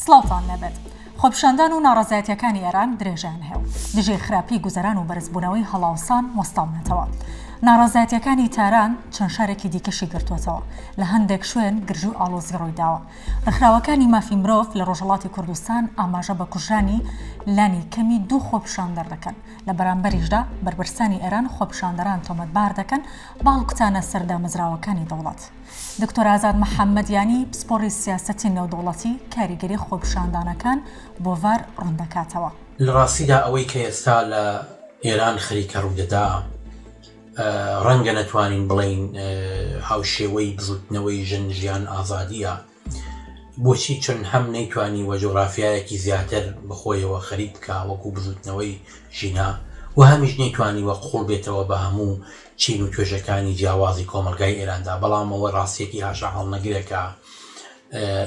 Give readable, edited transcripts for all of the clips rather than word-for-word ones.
سڵاوتان لەبێت. خۆپیشاندان و ناڕەزایەتیەکانی ئێران درێژیان هەیە و دژێ خراپی گوزەران و بەرزبوونەوەی هەڵاوسان وەستاونێتەوە. ناڕەزایەتیەکانی تاران چەند شارێکی دیکەشی گرتووەتەوە، لە هەندێک شوێن گرژ و ئاڵۆزی ڕوویداوە. ڕێکخراوەکانی مافی مرۆڤ لە ڕۆژهەڵاتی کوردستان ئاماژە بە کوژرانی لانی کەمی 2 خۆپیشاندەر دەکەن. لە بەرامبەریشدا بربرسانی ئێران خۆپیشاندەران تۆمەتبار دەکەن باڵکوتانە سەردامەزراوەکانی دەوڵەت. دکتۆر ئازاد محەممەدیانی پسپۆڕی سیاسەتی نێودەوڵەتی کاریگەری خۆپیشاندانەکان بۆ ڤار ڕوندەکاتەوە. لە ڕاستیدا ئەوەی کە ئێستا لە ئێران خەریکە ڕوودەدا ڕەنگە نەتوانین بڵین هاوشێوەی بزوتنەوەی ژیان ئازادیە. بۆچی؟ چون هەم نەیتوانی وە جۆغرافیایەکی زیاتر بخۆیەوە خەریک بکە وەکو بزوتنەوەی ژینا، و هەمیش نەیتوانی وە قوڵ بێتەوە بە هەموو چین و توێژەکانی جیاوازی کۆمەلگای ئێراندا. بەڵام ئەوە ڕاستیەکی هاشا هەڵنەگرێکە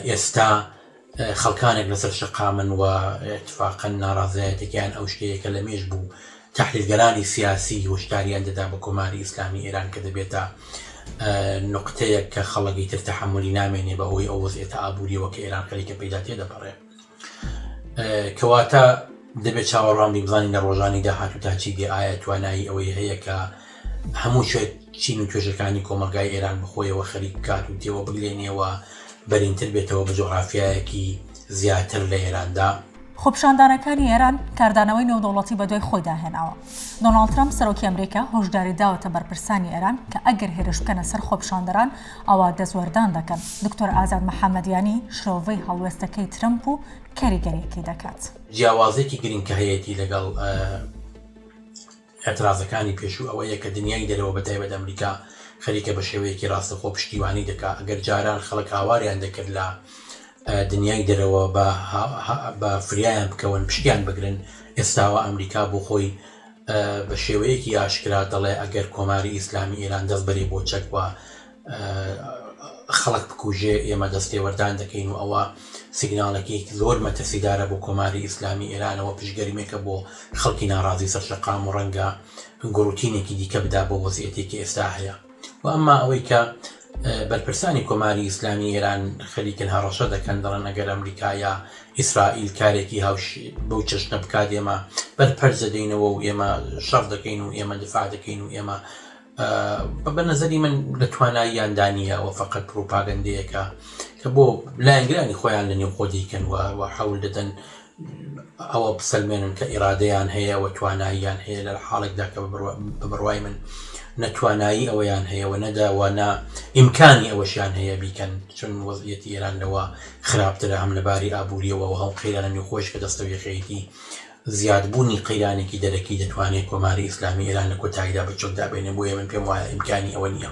ئێستا خەڵکانێک لەسەر شقامن و اتفاقا ناڕازایەتێکیان ئەو شتەیەکە لە مێژ بوو تحلیلگەرانی سیاسی هۆشداریان دەدا بە کۆماری ئیسلامی ئێران کە دەبێتە نقطەیەک کە خەڵکی تر تەحملی نامێنێ بەهۆی ئەو وەزعیەتە ئابووریەوە کە ئێران خەریکە پەیدا تێدەپەڕێ. کەواتە دەبێت چاوەڕوان بزانین لە ڕۆژانی داهاتوو تا چی دێ، ئایا توانایی ئەوەی هەیە کە هەموو شوێت چین و توێژەکانی کۆمەلگای ئێران بخۆیەوە خەریک بکات و تێوە بگلێنێەوە بەرینتر بێتەوە بە جۆغرافیایەکی زیاتر لە ئێراندا. خۆپیشاندانەکانی ئێران کاردانەوەی نێودەوڵەتی بە دوای خۆیدا هێناوە. دۆناڵد ترامپ سەرۆکی ئەمریکا هۆشداری داوەتە بەرپرسانی ئێران کە ئەگەر هێرش بکەنە سەر خۆپیشاندەران ئەوە دەزوەردان دەکەن. دکتۆر ئازاد محەممەدیانی شرۆڤەی هەڵوێستەکەی ترامپ و کاریگەریەکەی دەکات. جیاوازێکی گرنگ کە هەیەی لەگەڵ اعتراضەکانی پێشوو ئەوەیە کە دنیای دەرەوە بەتایبەت ئەمریکا خەریکە بە شێوەیەکی ڕاستەخۆ پشتیوانی دەکات. ئەگەر جاران خەڵک هاواریان دەکرد لە دنیای دەرەوە بە فریایان بکەون پشتیان بگرن، ئێستاوە ئەمریکا بۆ خۆی بە شێوەیەکی ئاشکرا دەڵێ ئەگەر کۆماری ئیسلامی ئێران دەست بەرێ بۆ چەک وە خەڵک بکوژێ ئێمە دەستێوەردان دەکەین و ئەوە سیگناڵێکی زۆر مەترسیدارە بۆ کۆماری ئیسلامی ئێرانەوە پشتگەریمێکە بۆ خەڵکی ناڕازی سەرشەقام و ڕەنگە گوڕوتینێکی دیکە بدا بۆ وەزعیەتێکی ئێستا هەیە. و ئەمما ئەوەی کە بەرپرسانی کۆماری ئیسلامی ئێران خەریکن هەڕەشە دەکەن دەڵێن ئەگەر ئەمریکا یا ئیسرائیل کارێکی بەو چەشنە بکات ئێمە بەرپەرزە دەینەوە و ئێمە شەڕ دەکەین و ئێمە دفاع دەکەین و ئێمە بە نەزەری من لە تواناییاندانیە و فقط پروپاگەندەیەکە کە بۆ لایەنگرانی خۆیان لە نێو خۆ دیکەن و حەول دەدەن ئەوە بسەلمێنن کە ئیرادەیان هەیە و تواناییان هەیە لە حاڵێکدا کە بە بڕوای من نەتوانایی ئەوەیان هەیە و نەداوانە ئیمکانی ئەوەشیان هەیە بیکەن، چون وەزعیەتی ئێران لەوە خراپترە هەم لەباری ئابووریەوە و هەم قەیرانە نێوخۆش کە دەستەوێخەیەتی زیادبوونی قەیرانێکی دەرەکی دەتوانێت کۆماری ئیسلامی ئێران لە کۆتاییدا بچۆک دابێنێ. بۆیە من پێم وایە ئیمکانی ئەوە نییە.